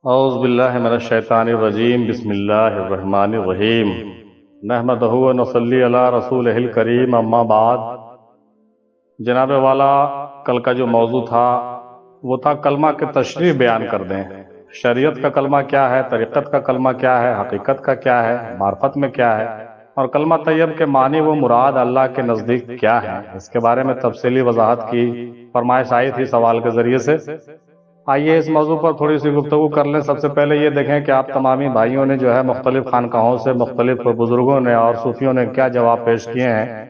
اعوذ باللہ من الشیطان الرجیم بسم اللہ الرحمن الرحیم نحمدہ و نصلی علی رسولہ الکریم اما بعد۔ جناب والا، کل کا جو موضوع تھا وہ تھا کلمہ کے تشریح بیان کر دیں۔ شریعت کا کلمہ کیا ہے، طریقت کا کلمہ کیا ہے، حقیقت کا کیا ہے، معرفت میں کیا ہے، اور کلمہ طیب کے معنی و مراد اللہ کے نزدیک کیا ہے، اس کے بارے میں تفصیلی وضاحت کی فرمائش آئی تھی سوال کے ذریعے سے۔ آئیے اس موضوع پر تھوڑی سی گفتگو کر لیں۔ سب سے پہلے یہ دیکھیں کہ آپ تمامی بھائیوں نے جو ہے مختلف خانقاہوں سے مختلف بزرگوں نے اور صوفیوں نے کیا جواب پیش کیے ہیں۔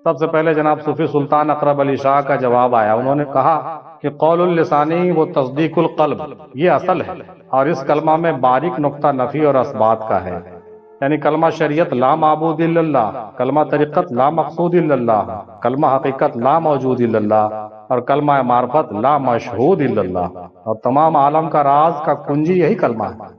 سب سے پہلے جناب صوفی سلطان اقرب علی شاہ کا جواب آیا۔ انہوں نے کہا کہ قول اللسانی و تصدیق القلب یہ اصل ہے، اور اس کلمہ میں باریک نقطہ نفی اور اثبات کا ہے، یعنی کلمہ شریعت لا معبود الا اللہ، کلمہ طریقت لا مقصود الا اللہ، کلمہ حقیقت لا موجود الا اللہ، اور کلمہ معرفت لا مشہود الا اللہ، اور تمام عالم کا راز کا کنجی یہی کلمہ ہے۔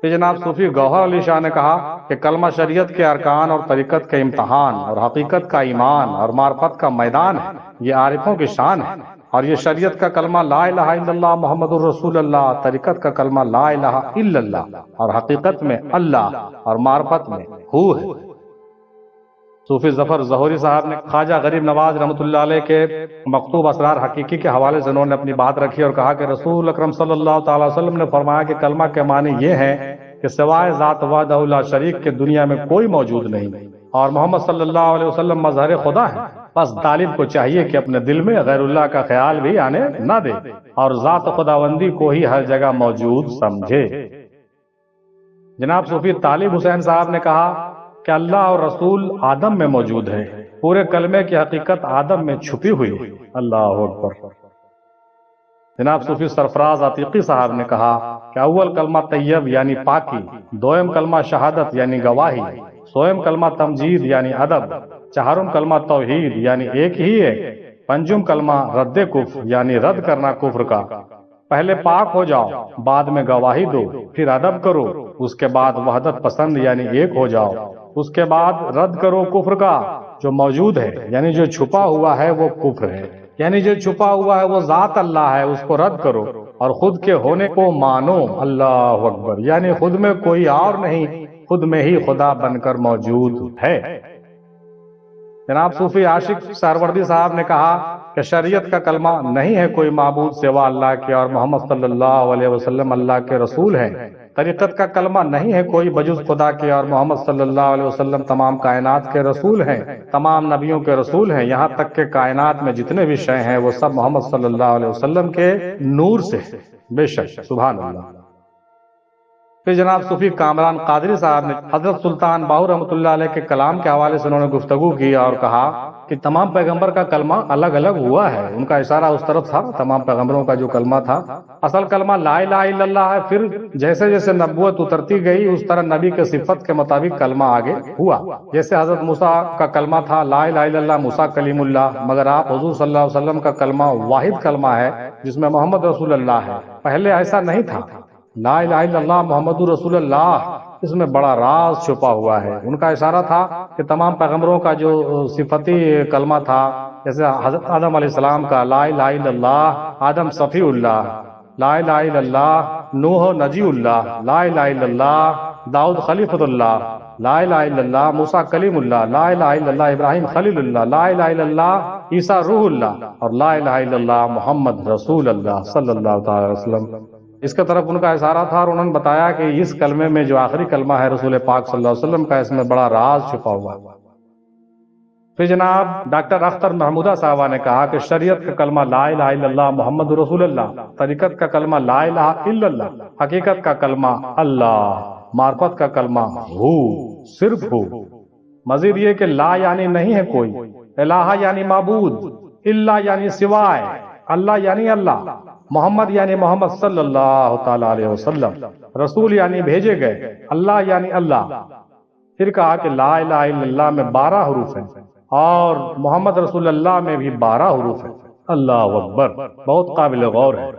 پھر جناب صوفی گوہر علی شاہ نے کہا کہ کلمہ شریعت کے ارکان اور طریقت کے امتحان، اور حقیقت کا ایمان اور معرفت کا میدان ہے، یہ عارفوں کی شان ہے، اور یہ شریعت کا کلمہ لا الہ الا اللہ محمد الرسول اللہ، طریقت کا کلمہ لا الہ الا اللہ، اور حقیقت میں اللہ اور معرفت میں ہو ہے۔ صوفی ظفر ظہوری صاحب نے خواجہ غریب نواز رحمۃ اللہ علیہ کے مکتوب اسرار حقیقی کے حوالے سے انہوں نے اپنی بات رکھی اور کہا کہ رسول اکرم صلی اللہ تعالی وسلم نے فرمایا کہ کلمہ کے معنی یہ ہے کہ سوائے ذات وحدہ لا شریک کے دنیا میں کوئی موجود نہیں، اور محمد صلی اللہ علیہ وسلم مظہر خدا ہے۔ بس طالب کو چاہیے کہ اپنے دل میں غیر اللہ کا خیال بھی آنے نہ دے، اور ذات خداوندی کو ہی ہر جگہ موجود سمجھے۔ جناب صوفی طالب حسین صاحب نے کہا کہ اللہ اور رسول آدم میں موجود ہے، پورے کلمے کی حقیقت آدم میں چھپی ہوئی ہے۔ اللہ اکبر۔ جناب صوفی سرفراز عتیقی صاحب نے کہا کہ اول کلمہ طیب یعنی پاکی، دویم کلمہ شہادت یعنی گواہی، سویم کلمہ تمجید یعنی ادب، چہارم کلمہ توحید یعنی ایک ہی ہے، پنجم کلمہ رد کفر یعنی رد کرنا کفر کا۔ پہلے پاک ہو جاؤ، بعد میں گواہی دو، پھر ادب کرو، اس کے بعد وحدت پسند یعنی ایک ہو جاؤ، اس کے بعد رد کرو کفر کا جو موجود ہے، یعنی جو چھپا ہوا ہے وہ کفر ہے، یعنی جو چھپا ہوا ہے وہ ذات اللہ ہے، اس کو رد کرو، اور خود کے ہونے کو مانو۔ اللہ اکبر، یعنی خود میں کوئی اور نہیں، خود میں ہی خدا بن کر موجود ہے۔ جناب صوفی عاشق سہروردی صاحب نے کہا کہ شریعت کا کلمہ نہیں ہے کوئی معبود سوا اللہ کے، اور محمد صلی اللہ علیہ وسلم اللہ کے رسول ہیں۔ طریقت کا کلمہ نہیں ہے کوئی بجز خدا کے، اور محمد صلی اللہ علیہ وسلم تمام کائنات کے رسول ہیں، تمام نبیوں کے رسول ہیں، یہاں تک کہ کائنات میں جتنے بھی شے ہیں وہ سب محمد صلی اللہ علیہ وسلم کے نور سے، بے شک، سبحان اللہ۔ پھر جناب صوفی کامران قادری صاحب نے حضرت سلطان باہو رحمۃ اللہ علیہ کے کلام کے حوالے سے انہوں نے گفتگو کی اور کہا کہ تمام پیغمبر کا کلمہ الگ الگ ہوا ہے۔ ان کا اشارہ اس طرف تھا، تمام پیغمبروں کا جو کلمہ تھا اصل کلمہ لا الہ الا اللہ ہے، پھر جیسے جیسے نبوت اترتی گئی اس طرح نبی کے صفت کے مطابق کلمہ آگے ہوا۔ جیسے حضرت موسیٰ کا کلمہ تھا لا الہ الا اللہ موسیٰ کلیم اللہ، مگر آپ حضور صلی اللہ علیہ وسلم کا کلمہ واحد کلمہ ہے جس میں محمد رسول اللہ ہے، پہلے ایسا نہیں تھا۔ لا الہ الا اللہ محمد رسول اللہ، اس میں بڑا راز چھپا ہوا ہے۔ ان کا اشارہ تھا کہ تمام پیغمبروں کا جو صفتی کلمہ تھا، جیسے حضرت آدم علیہ السلام کا لا الہ الا اللہ، آدم صفی اللہ، لا الہ الا اللہ نوح نجی اللہ، لا الہ الا اللہ داؤد خلیفۃ اللہ، لا الہ الا اللہ موسیٰ کلیم اللہ، لا الہ الا اللہ ابراہیم خلیل اللہ، لا الہ الا اللہ عیسیٰ روح اللہ، اور لا الہ الا اللہ محمد رسول اللہ صلی اللہ تعالی وسلم۔ اس کے طرف ان کا اشارہ تھا، اور انہوں نے بتایا کہ اس کلمے میں جو آخری کلمہ ہے رسول پاک صلی اللہ علیہ وسلم کا، اس میں بڑا راز چھپا ہوا ہے۔ پھر جناب ڈاکٹر اختر محمودہ صاحبہ نے کہا کہ شریعت کا کلمہ لا الہ الا اللہ محمد رسول اللہ، طریقت کا کلمہ لا الہ الا اللہ، حقیقت کا کلمہ اللہ، معرفت کا کلمہ ہو، صرف ہو۔ مزید یہ کہ لا یعنی نہیں ہے کوئی، الہ یعنی معبود، الا یعنی سوائے، اللہ یعنی اللہ، محمد یعنی محمد صلی اللہ تعالی علیہ وسلم، رسول یعنی بھیجے گئے، اللہ یعنی اللہ۔ پھر کہا کہ لا الہ الا اللہ میں 12 حروف ہیں، اور محمد رسول اللہ میں بھی 12 حروف ہیں۔ اللہ اکبر، بہت قابل غور ہے۔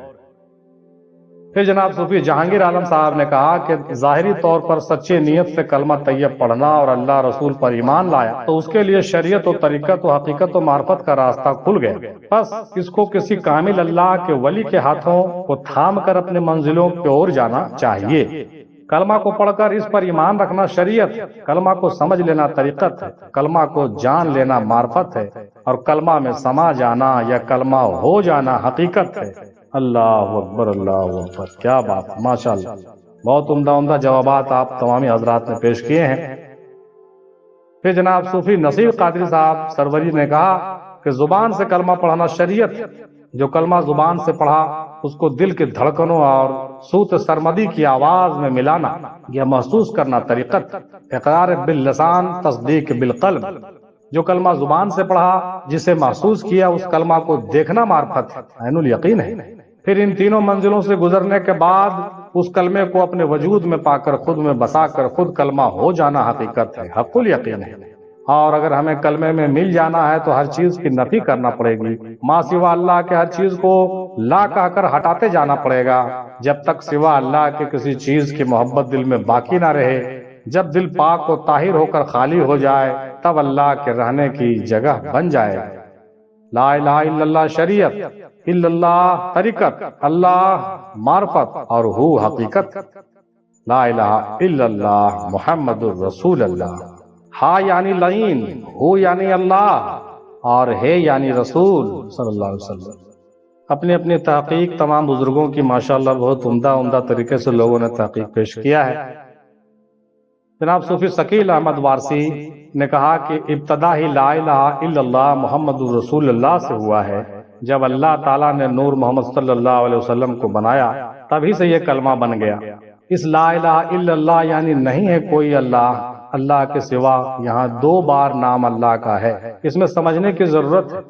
پھر جناب صوفی جہانگیر عالم صاحب نے کہا کہ ظاہری طور پر سچی نیت سے کلمہ طیب پڑھنا اور اللہ رسول پر ایمان لایا تو اس کے لیے شریعت و طریقت و حقیقت و معرفت کا راستہ کھل گیا. بس اس کو کسی کامل اللہ کے ولی کے ہاتھوں کو تھام کر اپنے منزلوں کی اور جانا چاہیے. کلمہ کو پڑھ کر اس پر ایمان رکھنا شریعت، کلمہ کو سمجھ لینا طریقت ہے، کلمہ کو جان لینا معرفت ہے، اور کلمہ میں سما جانا یا کلمہ ہو جانا حقیقت ہے. اللہ اکبر اللہ اکبر، کیا بات، ماشاءاللہ. بہت عمدہ عمدہ جوابات آپ تمامی حضرات نے پیش کیے ہیں. پھر جناب صوفی نصیر قادری صاحب سروری نے کہا کہ زبان سے کلمہ پڑھنا شریعت، جو کلمہ زبان سے پڑھا اس کو دل کے دھڑکنوں اور صوت سرمدی کی آواز میں ملانا یا محسوس کرنا طریقت. اقرار باللسان تصدیق بالقلب، جو کلمہ زبان سے پڑھا جسے محسوس کیا اس کلمہ کو دیکھنا معرفت ہے، عین الیقین ہے. پھر ان تینوں منزلوں سے گزرنے کے بعد اس کلمے کو اپنے وجود میں پا کر خود میں بسا کر خود کلمہ ہو جانا حقیقت ہے، حق الیقین ہے. اور اگر ہمیں کلمے میں مل جانا ہے تو ہر چیز کی نفی کرنا پڑے گی، ما سوا اللہ کے ہر چیز کو لا کہہ کر ہٹاتے جانا پڑے گا. جب تک سوا اللہ کے کسی چیز کی محبت دل میں باقی نہ رہے، جب دل پاک و طاہر ہو کر خالی ہو جائے تب اللہ کے رہنے کی جگہ بن جائے. لا الہ الا اللہ شریعت، الا اللہ طریقت، اللہ معرفت اور ہو حقیقت. لا الہ الا اللہ محمد الرسول اللہ. ہا یعنی لعین، ہو یعنی اللہ، اور ہے یعنی رسول صلی اللہ علیہ وسلم. اپنی اپنی تحقیق تمام بزرگوں کی ماشاءاللہ بہت عمدہ عمدہ طریقے سے لوگوں نے تحقیق پیش کیا ہے. جناب صوفی ثقیل احمد وارسی نے کہا کہ ابتدا ہی لا الہ الا اللہ محمد الرسول اللہ سے ہوا ہے. جب اللہ تعالیٰ نے نور محمد صلی اللہ علیہ وسلم کو بنایا تبھی سے یہ کلمہ بن گیا. اس لا الہ الا اللہ یعنی نہیں ہے کوئی اللہ، اللہ کے سوا یہاں دو بار نام اللہ کا ہے، اس میں سمجھنے کی ضرورت ہے.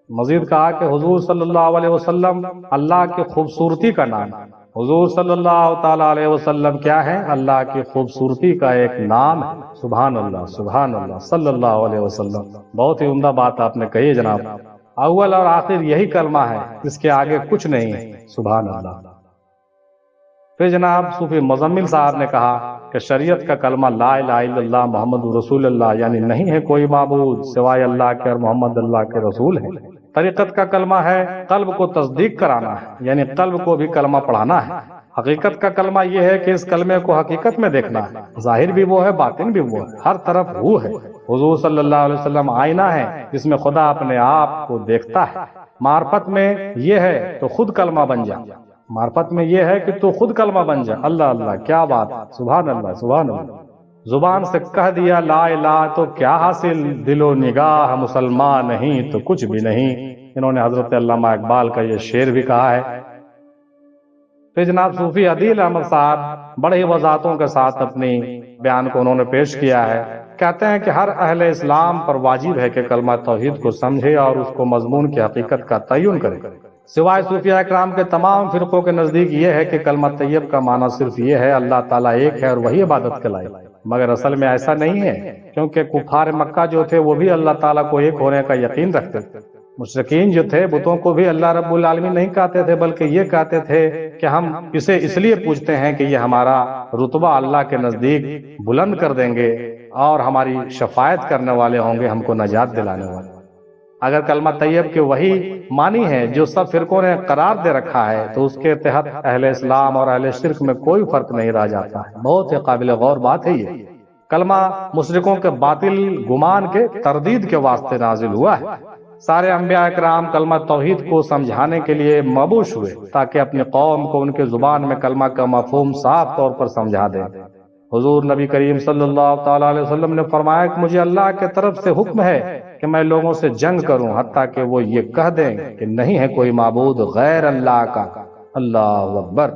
مزید کہا کہ حضور صلی اللہ علیہ وسلم اللہ کی خوبصورتی کا نام ہے. حضور صلی اللہ تعالیٰ علیہ وسلم کیا ہے؟ اللہ کی خوبصورتی کا ایک نام ہے. سبحان اللہ سبحان اللہ صلی اللہ علیہ وسلم. بہت ہی عمدہ بات آپ نے کہی ہے جناب. اول اور آخر یہی کلمہ ہے، اس کے آگے کچھ نہیں ہے. سبحان اللہ. پھر جناب صوفی مزمل صاحب نے کہا کہ شریعت کا کلمہ لا الہ الا اللہ محمد رسول اللہ یعنی نہیں ہے کوئی معبود سوائے اللہ کے اور محمد اللہ کے رسول ہیں. طریقت کا کلمہ ہے قلب کو تصدیق کرانا ہے، یعنی قلب کو بھی کلمہ پڑھانا ہے. حقیقت کا کلمہ یہ ہے کہ اس کلمے کو حقیقت میں دیکھنا ہے، ظاہر بھی وہ ہے باطن بھی وہ ہے، ہر طرف وہ ہے. حضور صلی اللہ علیہ وسلم آئینہ ہے جس میں خدا اپنے آپ کو دیکھتا ہے. معرفت میں یہ ہے تو خود کلمہ بن جا، معرفت میں یہ ہے کہ تو خود کلمہ بن جا. اللہ اللہ، کیا بات، سبحان اللہ سبحان اللہ. زبان سے کہہ دیا لا الہ تو کیا حاصل، دل و نگاہ مسلمان نہیں تو کچھ بھی نہیں. انہوں نے حضرت علامہ اقبال کا یہ شعر بھی کہا ہے. پھر جناب صوفی عدیل احمد صاحب بڑے ہی وضاحتوں کے ساتھ اپنی بیان کو انہوں نے پیش کیا ہے. کہتے ہیں کہ ہر اہل اسلام پر واجب ہے کہ کلمہ توحید کو سمجھے اور اس کو مضمون کی حقیقت کا تعین کرے. سوائے صوفیہ اکرام کے تمام فرقوں کے نزدیک یہ ہے کہ کلمہ طیب کا معنی صرف یہ ہے اللہ تعالیٰ ایک ہے اور وہی عبادت کے لائق. مگر اصل میں ایسا نہیں ہے، کیونکہ کفار مکہ جو تھے وہ بھی اللہ تعالیٰ کو ایک ہونے کا یقین رکھتے تھے. مشرکین جو تھے بتوں کو بھی اللہ رب العالمین نہیں کہتے تھے، بلکہ یہ کہتے تھے کہ ہم اسے اس لیے پوجتے ہیں کہ یہ ہمارا رتبہ اللہ کے نزدیک بلند کر دیں گے اور ہماری شفاعت کرنے والے ہوں گے، ہم کو نجات دلانے والے. اگر کلمہ طیب کے وہی معنی ہے جو سب فرقوں نے قرار دے رکھا ہے تو اس کے تحت اہل اسلام اور اہل شرک میں کوئی فرق نہیں رہ جاتا ہے. بہت ہی قابل غور بات ہے. یہ کلمہ مشرکوں کے باطل گمان کے تردید کے واسطے نازل ہوا ہے. سارے انبیاء اکرام کلمہ توحید کو سمجھانے کے لیے مبعوث ہوئے تاکہ اپنی قوم کو ان کے زبان میں کلمہ کا مفہوم صاف طور پر سمجھا دیں. حضور نبی کریم صلی اللہ تعالیٰ علیہ وسلم نے فرمایا کہ مجھے اللہ کے طرف سے حکم ہے کہ میں لوگوں سے جنگ کروں حتیٰ کہ وہ یہ کہہ دیں کہ نہیں ہے کوئی معبود غیر اللہ کا. اللہ اکبر.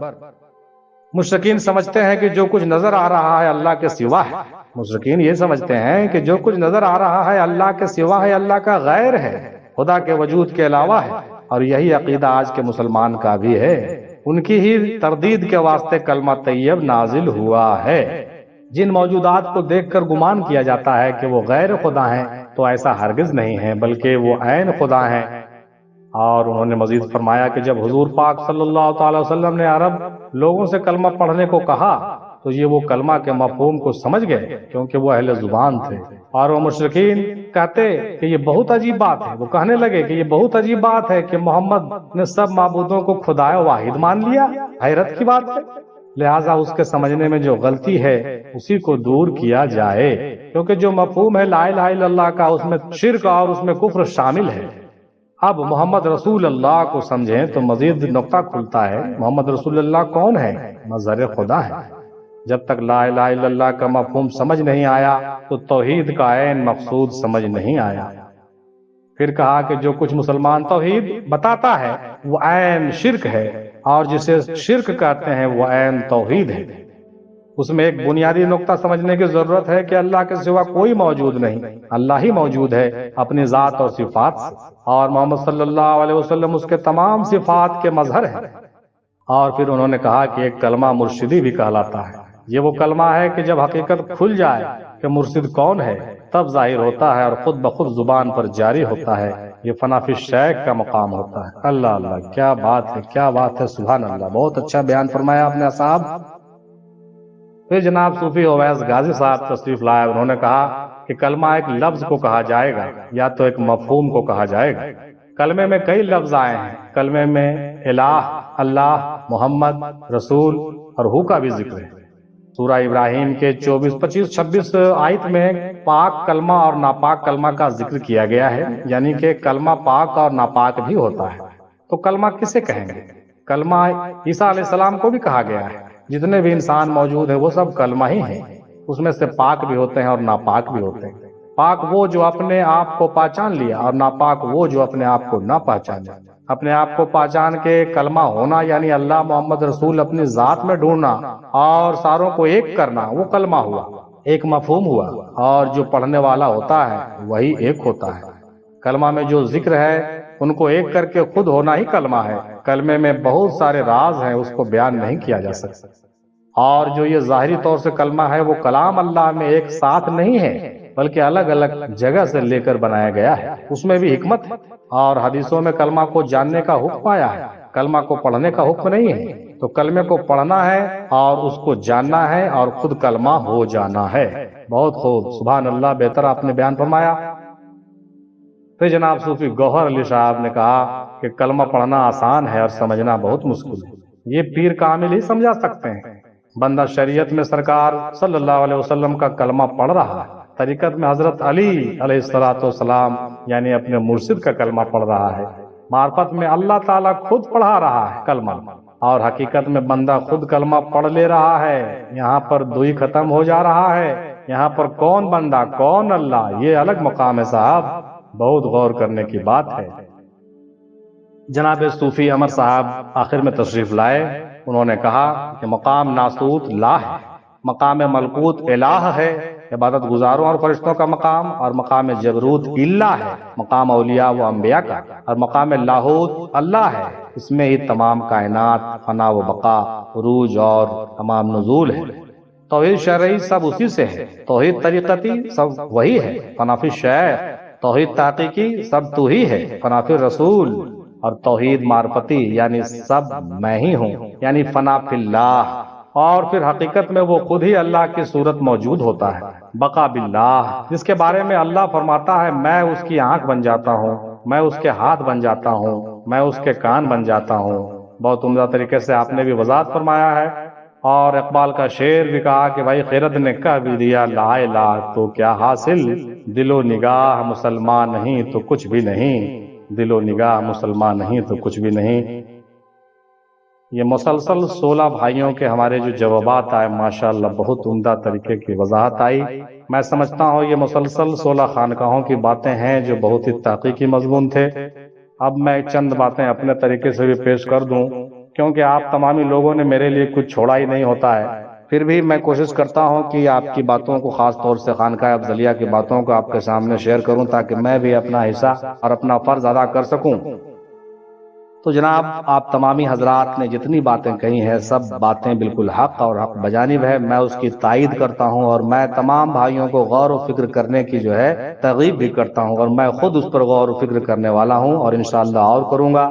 مشرکین سمجھتے ہیں کہ جو کچھ نظر آ رہا ہے اللہ کے سوا ہے. مشرکین یہ سمجھتے ہیں کہ جو کچھ نظر آ رہا ہے اللہ کے سوا ہے، اللہ کا غیر ہے، خدا کے وجود کے علاوہ ہے. اور یہی عقیدہ آج کے مسلمان کا بھی ہے. ان کی ہی تردید کے واسطے کلمہ طیب نازل ہوا ہے. جن موجودات کو دیکھ کر گمان کیا جاتا ہے کہ وہ غیر خدا ہیں تو ایسا ہرگز نہیں ہے، بلکہ وہ عین خدا ہیں. اور انہوں نے مزید فرمایا کہ جب حضور پاک صلی اللہ تعالی وسلم نے عرب لوگوں سے کلمہ پڑھنے کو کہا تو یہ وہ کلمہ کے مفہوم کو سمجھ گئے، کیونکہ وہ اہل زبان تھے، اور وہ مشرکین کہتے کہ یہ بہت عجیب بات ہے، وہ کہنے لگے کہ یہ بہت عجیب بات ہے کہ محمد نے سب معبودوں کو خدائے واحد مان لیا، حیرت کی بات ہے، لہٰذا اس کے سمجھنے میں جو غلطی ہے اسی کو دور کیا جائے، کیونکہ جو مفہوم ہے لا الہ الا اللہ کا اس میں شرک اور اس میں کفر شامل ہے۔ اب محمد رسول اللہ کو سمجھیں تو مزید نقطہ کھلتا ہے، محمد رسول اللہ کون ہے؟ مظہر خدا ہے۔ جب تک لا الہ الا اللہ کا مفہوم سمجھ نہیں آیا تو توحید کا عین مقصود سمجھ نہیں آیا۔ پھر کہا کہ جو کچھ مسلمان توحید بتاتا ہے وہ عین شرک ہے، اور جسے شرک کہتے ہیں وہ عین توحید ہے۔ اس میں ایک بنیادی نقطہ سمجھنے کی ضرورت ہے کہ اللہ کے سوا کوئی موجود نہیں، اللہ ہی موجود ہے اپنی ذات اور صفات سے، اور محمد صلی اللہ علیہ وسلم اس کے تمام صفات کے مظہر ہیں۔ اور پھر انہوں نے کہا کہ ایک کلمہ مرشدی بھی کہلاتا ہے، یہ وہ کلمہ ہے کہ جب حقیقت کھل جائے کہ مرشد کون ہے تب ظاہر ہوتا ہے اور خود بخود زبان پر جاری ہوتا ہے، یہ فنا فی الشیخ کا مقام ہوتا ہے۔ اللہ اللہ، کیا بات ہے، کیا بات ہے، سبحان اللہ، بہت اچھا بیان فرمایا آپ نے صاحب۔ پھر جناب صوفی اویس غازی صاحب تشریف لائے، انہوں نے کہا کہ کلمہ ایک لفظ کو کہا جائے گا یا تو ایک مفہوم کو کہا جائے گا۔ کلمے میں کئی لفظ آئے ہیں، کلمے میں الہ، اللہ، محمد، رسول اور ہو کا بھی ذکر ہے۔ سورہ ابراہیم کے 24، 25، 26 آیت میں پاک کلمہ اور ناپاک کلمہ کا ذکر کیا گیا ہے، یعنی کہ کلمہ پاک اور ناپاک بھی ہوتا ہے۔ تو کلمہ کسے کہیں گے؟ کلمہ عیسیٰ علیہ السلام کو بھی کہا گیا ہے۔ جتنے بھی انسان موجود ہیں وہ سب کلمہ ہی ہیں، اس میں سے پاک بھی ہوتے ہیں اور ناپاک بھی ہوتے ہیں۔ پاک وہ جو اپنے آپ کو پہچان لیا، اور ناپاک وہ جو اپنے آپ کو نہ پہچانے۔ اپنے آپ کو پہچان کے کلمہ ہونا یعنی اللہ، محمد رسول اپنی ذات میں ڈھونڈنا اور ساروں کو ایک کرنا، وہ کلمہ ہوا، ایک مفہوم ہوا، اور جو پڑھنے والا ہوتا ہے وہی ایک ہوتا ہے۔ کلمہ میں جو ذکر ہے ان کو ایک کر کے خود ہونا ہی کلمہ ہے۔ کلمے میں بہت سارے راز ہیں، اس کو بیان نہیں کیا جا سکتا، اور جو یہ ظاہری طور سے کلمہ ہے وہ کلام اللہ میں ایک ساتھ نہیں ہے، بلکہ الگ الگ جگہ سے لے کر بنایا گیا ہے، اس میں بھی حکمت ہے۔ اور حدیثوں میں کلمہ کو جاننے کا حکم آیا ہے، کلمہ کو پڑھنے کا حکم نہیں ہے۔ تو کلمے کو پڑھنا ہے اور اس کو جاننا ہے اور خود کلمہ ہو جانا ہے۔ بہت خوب، سبحان اللہ، بہتر آپ نے بیان فرمایا۔ پھر جناب صوفی گوہر علی صاحب نے کہا کہ کلمہ پڑھنا آسان ہے اور سمجھنا بہت مشکل ہے، یہ پیر کامل ہی سمجھا سکتے ہیں۔ بندہ شریعت میں سرکار صلی اللہ علیہ وسلم کا کلمہ پڑھ رہا ہے، طریقت میں حضرت علی علیہ السلام یعنی اپنے مرشد کا کلمہ پڑھ رہا ہے، معرفت میں اللہ تعالیٰ خود پڑھا رہا ہے کلمہ، اور حقیقت میں بندہ خود کلمہ پڑھ لے رہا ہے۔ یہاں پر دوئی ختم ہو جا رہا ہے، یہاں پر کون بندہ کون اللہ، یہ الگ مقام ہے صاحب، بہت غور کرنے کی بات ہے۔ جناب صوفی عمر صاحب آخر میں تشریف لائے، انہوں نے کہا کہ مقام ناسوت لا ہے، مقام ملکوت الہ ہے، عبادت گزاروں اور فرشتوں کا مقام، اور مقام جبروت اللہ ہے، مقام اولیاء و انبیاء کا، اور مقام لاہوت اللہ ہے، اس میں ہی تمام کائنات، فنا و بقا، عروج اور تمام نزول ہے۔ توحید شرعی سب اسی سے ہے، توحید طریقتی سب وہی ہے، فنا فی الشیخ، توحید تحقیقی سب تو ہی ہے، فنا فی الرسول، اور توحید معرفتی یعنی سب میں ہی ہوں، یعنی فنا فی اللہ، اور پھر حقیقت میں وہ خود ہی اللہ کی صورت موجود ہوتا ہے، بقا باللہ، جس کے بارے میں اللہ فرماتا ہے میں اس کی آنکھ بن جاتا ہوں، میں اس کے ہاتھ بن جاتا ہوں، میں اس کے کان بن جاتا ہوں۔ بہت عمدہ طریقے سے آپ نے بھی وضاحت فرمایا ہے، اور اقبال کا شعر بھی کہا کہ بھائی خیرت نے کہہ بھی دیا لا الہ تو کیا حاصل، دل و نگاہ مسلمان نہیں تو کچھ بھی نہیں، دل و نگاہ مسلمان نہیں تو کچھ بھی نہیں۔ یہ مسلسل 16 بھائیوں کے ہمارے جو جوابات آئے ماشاءاللہ بہت عمدہ طریقے کی وضاحت آئی۔ میں سمجھتا ہوں یہ مسلسل 16 خانقاہوں کی باتیں ہیں جو بہت ہی تحقیقی مضمون تھے۔ اب میں چند باتیں اپنے طریقے سے بھی پیش کر دوں، کیونکہ آپ تمامی لوگوں نے میرے لیے کچھ چھوڑا ہی نہیں ہوتا ہے، پھر بھی میں کوشش کرتا ہوں کہ آپ کی باتوں کو، خاص طور سے خانقاہ افضلیہ کی باتوں کو آپ کے سامنے شیئر کروں، تاکہ میں بھی اپنا حصہ اور اپنا فرض ادا کر سکوں۔ تو جناب آپ تمامی حضرات نے جتنی باتیں کہی ہیں سب باتیں بالکل حق اور حق بجانب ہے، میں اس کی تائید کرتا ہوں، اور میں تمام بھائیوں کو غور و فکر کرنے کی جو ہے ترغیب بھی کرتا ہوں، اور میں خود اس پر غور و فکر کرنے والا ہوں اور انشاءاللہ اور کروں گا۔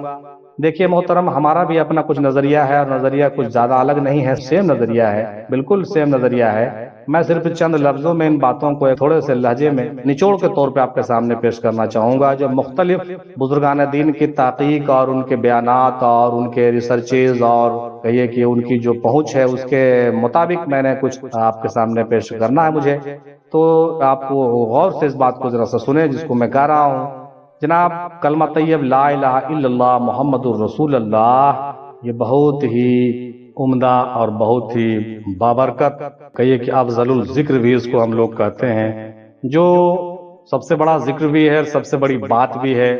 دیکھیے محترم، ہمارا بھی اپنا کچھ نظریہ ہے، اور نظریہ کچھ زیادہ الگ نہیں ہے، سیم نظریہ ہے، بالکل سیم نظریہ ہے۔ میں صرف چند لفظوں میں ان باتوں کو ایک تھوڑے سے لہجے میں نچوڑ کے طور پہ آپ کے سامنے پیش کرنا چاہوں گا، جو مختلف بزرگان دین کی تحقیق اور ان کے بیانات اور ان کے ریسرچز اور کہیے کہ ان کی جو پہنچ ہے اس کے مطابق میں نے کچھ آپ کے سامنے پیش کرنا ہے مجھے، تو آپ غور سے اس بات کو ذرا سا سنیں جس کو میں کہہ رہا ہوں۔ جناب کلمہ طیب لا الہ الا اللہ محمد الرسول اللہ، یہ بہت ہی عمدہ اور بہت ہی بابرکت، کہیے کہ افضل الذکر بھی اس کو ہم لوگ کہتے ہیں، جو سب سے بڑا ذکر بھی ہے، سب سے بڑی بات بھی ہے،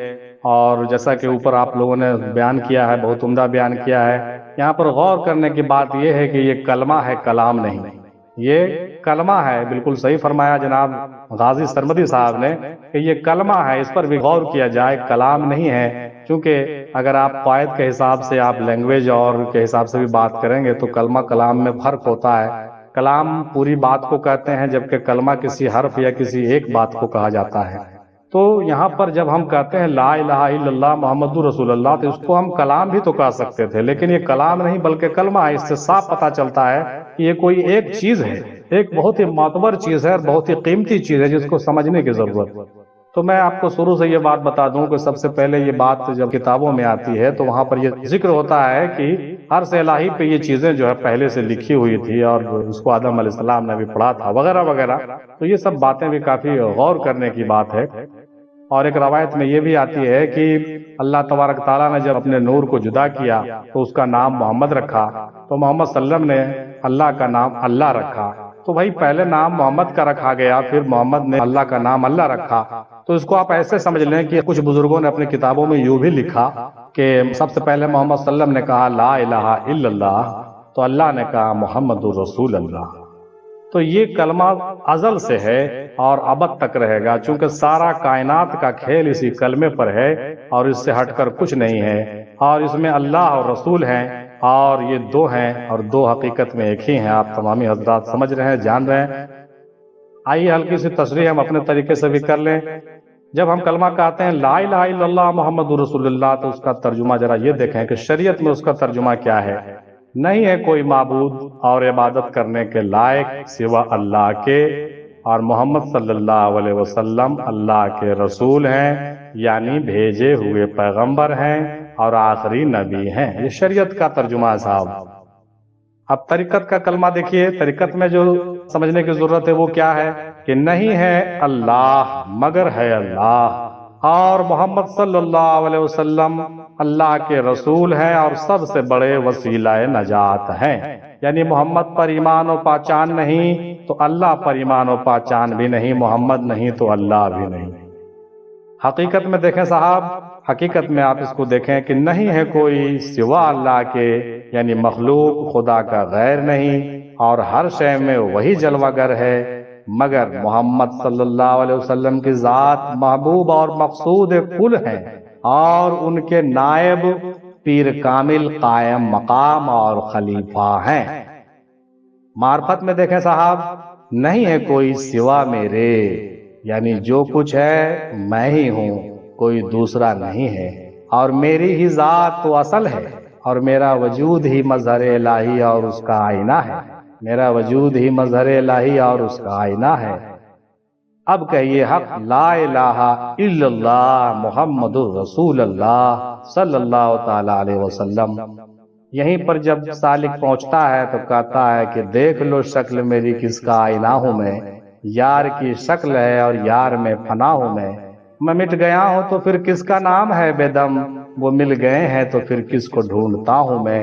اور جیسا کہ اوپر آپ لوگوں نے بیان کیا ہے، بہت عمدہ بیان کیا ہے۔ یہاں پر غور کرنے کی بات یہ ہے کہ یہ کلمہ ہے، کلام نہیں، یہ کلمہ ہے، بالکل صحیح فرمایا جناب غازی سرمدی صاحب نے کہ یہ کلمہ ہے، اس پر بھی غور کیا جائے، کلام نہیں ہے، کیونکہ اگر آپ قواعد کے حساب سے آپ لینگویج اور کے حساب سے بھی بات کریں گے تو کلمہ کلام میں فرق ہوتا ہے۔ کلام پوری بات کو کہتے ہیں، جبکہ کلمہ کسی حرف یا کسی ایک بات کو کہا جاتا ہے۔ تو یہاں پر جب ہم کہتے ہیں لا الہ الا اللہ محمد رسول اللہ، تو اس کو ہم کلام بھی تو کہہ سکتے تھے، لیکن یہ کلام نہیں بلکہ کلمہ ہے۔ اس سے صاف پتہ چلتا ہے کہ یہ کوئی ایک چیز ہے، ایک بہت ہی معتبر چیز ہے اور بہت ہی قیمتی چیز ہے جس کو سمجھنے کی ضرورت۔ تو میں آپ کو شروع سے یہ بات بتا دوں کہ سب سے پہلے یہ بات جب کتابوں میں آتی ہے تو وہاں پر یہ ذکر ہوتا ہے کہ عرش الہی پہ یہ چیزیں جو ہے پہلے سے لکھی ہوئی تھی، اور اس کو آدم علیہ السلام نے بھی پڑھا تھا وغیرہ وغیرہ۔ تو یہ سب باتیں بھی کافی غور کرنے کی بات ہے۔ اور ایک روایت میں یہ بھی آتی ہے کہ اللہ تبارک تعالیٰ نے جب اپنے نور کو جدا کیا تو اس کا نام محمد رکھا، تو محمد صلی اللہ علیہ وسلم نے اللہ کا نام اللہ رکھا۔ تو بھائی پہلے نام محمد کا رکھا گیا، پھر محمد نے اللہ کا نام اللہ رکھا، تو اس کو آپ ایسے سمجھ لیں کہ کچھ بزرگوں نے اپنی کتابوں میں یوں بھی لکھا کہ سب سے پہلے محمد صلی اللہ علیہ وسلم نے کہا لا الہ الا اللہ، تو اللہ نے کہا محمد الرسول اللہ۔ تو یہ کلمہ ازل سے ہے اور ابد تک رہے گا، چونکہ سارا کائنات کا کھیل اسی کلمے پر ہے اور اس سے ہٹ کر کچھ نہیں ہے، اور اس میں اللہ اور رسول ہیں، اور یہ دو ہیں اور دو حقیقت میں ایک ہی ہیں۔ آپ تمامی حضرات سمجھ رہے ہیں، جان رہے ہیں۔ آئیے ہلکی سی تصریح ہم اپنے طریقے سے بھی کر لیں۔ جب ہم کلمہ کہتے ہیں لا الہ الا اللہ محمد رسول اللہ، تو اس کا ترجمہ ذرا یہ دیکھیں کہ شریعت میں اس کا ترجمہ کیا ہے۔ نہیں ہے کوئی معبود اور عبادت کرنے کے لائق سوا اللہ کے، اور محمد صلی اللہ علیہ وسلم اللہ کے رسول ہیں، یعنی بھیجے ہوئے پیغمبر ہیں اور آخری نبی ہیں۔ یہ شریعت کا ترجمہ ہے صاحب۔ اب طریقت کا کلمہ دیکھیے، طریقت میں جو سمجھنے کی ضرورت ہے وہ کیا ہے کہ نہیں ہے اللہ مگر ہے اللہ، اور محمد صلی اللہ علیہ وسلم اللہ کے رسول ہیں اور سب سے بڑے وسیلہ نجات ہیں۔ یعنی محمد پر ایمان و پہچان نہیں تو اللہ پر ایمان و پہچان بھی نہیں، محمد نہیں تو اللہ بھی نہیں۔ حقیقت میں دیکھیں صاحب، حقیقت میں آپ اس کو دیکھیں کہ نہیں ہے کوئی سوا اللہ کے، یعنی مخلوق خدا کا غیر نہیں، اور ہر شے میں وہی جلوہ گر ہے، مگر محمد صلی اللہ علیہ وسلم کی ذات محبوب اور مقصود کل ہیں، اور ان کے نائب پیر کامل قائم مقام اور خلیفہ ہیں۔ معرفت میں دیکھیں صاحب، نہیں ہے کوئی سوا میرے، یعنی جو کچھ ہے میں ہی ہوں، کوئی دوسرا نہیں ہے، اور میری ہی ذات تو اصل ہے، اور میرا وجود ہی مظہر الہی اور اس کا آئینہ ہے، میرا وجود ہی مظہر الہی اور اس کا آئینہ ہے۔ اب کہیے حق لا الہ الا اللہ محمد الرسول اللہ صلی اللہ تعالی علیہ وسلم۔ یہیں پر جب سالک پہنچتا ہے تو کہتا ہے کہ دیکھ لو شکل میری کس کا آئینہ ہوں میں، یار کی شکل ہے اور یار میں فنا ہوں میں مٹ گیا ہوں تو پھر کس کا نام ہے بے دم، وہ مل گئے ہیں تو پھر کس کو ڈھونڈتا ہوں میں۔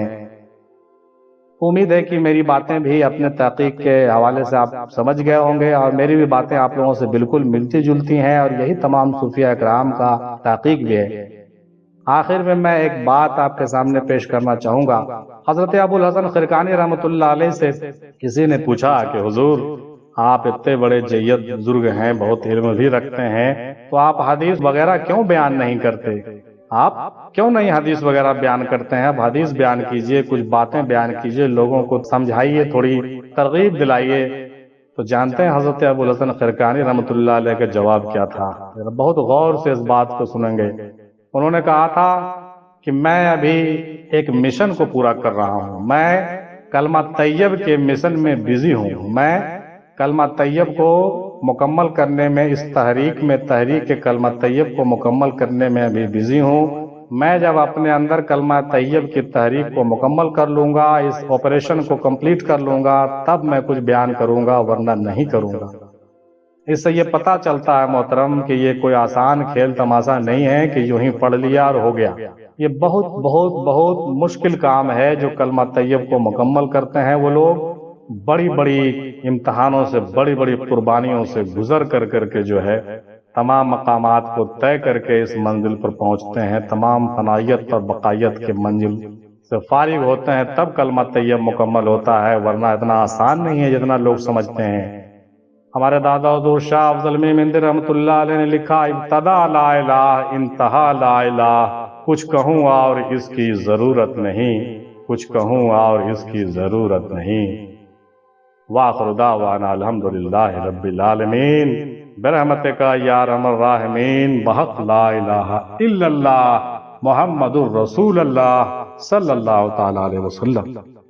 امید ہے کہ میری باتیں بھی اپنے تحقیق کے حوالے سے آپ سمجھ گئے ہوں گے، اور میری بھی باتیں آپ لوگوں سے بالکل ملتی جلتی ہیں، اور یہی تمام صوفیہ اکرام کا تحقیق بھی ہے۔ آخر میں میں ایک بات آپ کے سامنے پیش کرنا چاہوں گا۔ حضرت ابو الحسن خرقانی رحمۃ اللہ علیہ سے کسی نے پوچھا کہ حضور آپ اتنے بڑے جید بزرگ ہیں، بہت علم بھی رکھتے ہیں، تو آپ حدیث وغیرہ کیوں بیان نہیں کرتے؟ آپ کیوں نہیں حدیث وغیرہ بیان کرتے ہیں؟ اب حدیث بیان کیجئے، کچھ باتیں بیان کیجئے، لوگوں کو سمجھائیے، تھوڑی ترغیب دلائیے۔ تو جانتے ہیں حضرت ابو الحسن خرقانی رحمۃ اللہ علیہ کا جواب کیا تھا؟ بہت غور سے اس بات کو سنیں گے۔ انہوں نے کہا تھا کہ میں ابھی ایک مشن کو پورا کر رہا ہوں، میں کلمہ طیب کے مشن میں بزی ہوں، میں کلمہ طیب کو مکمل کرنے میں، اس تحریک کلمہ طیب کو مکمل کرنے میں ابھی بزی ہوں۔ میں جب اپنے اندر کلمہ طیب کی تحریک کو مکمل کر لوں گا، اس آپریشن کو کمپلیٹ کر لوں گا، تب میں کچھ بیان کروں گا، ورنہ نہیں کروں گا۔ اس سے یہ پتہ چلتا ہے محترم کہ یہ کوئی آسان کھیل تماشا نہیں ہے کہ یوں ہی پڑھ لیا اور ہو گیا۔ یہ بہت بہت بہت مشکل کام ہے۔ جو کلمہ طیب کو مکمل کرتے ہیں وہ لوگ بڑی بڑی امتحانوں سے، بڑی بڑی قربانیوں سے گزر کر کے جو ہے تمام مقامات کو طے کر کے اس منزل پر پہنچتے ہیں، تمام فنائیت اور بقائیت کے منزل سے فارغ ہوتے ہیں، تب کلمہ طیب مکمل ہوتا ہے، ورنہ اتنا آسان نہیں ہے جتنا لوگ سمجھتے ہیں۔ ہمارے دادا حضور شاہ افضل میر مہندی رحمۃ اللہ علیہ نے لکھا، ابتدا لا الہ انتہا لا الہ، کچھ کہوں اور اس کی ضرورت نہیں، کچھ کہوں اور اس کی ضرورت نہیں۔ وآخر دعوانا الحمدللہ رب العالمین برحمتک یا ارحم الراحمین بحق لا الہ الا اللہ محمد الرسول اللہ صلی اللہ تعالی علیہ وسلم۔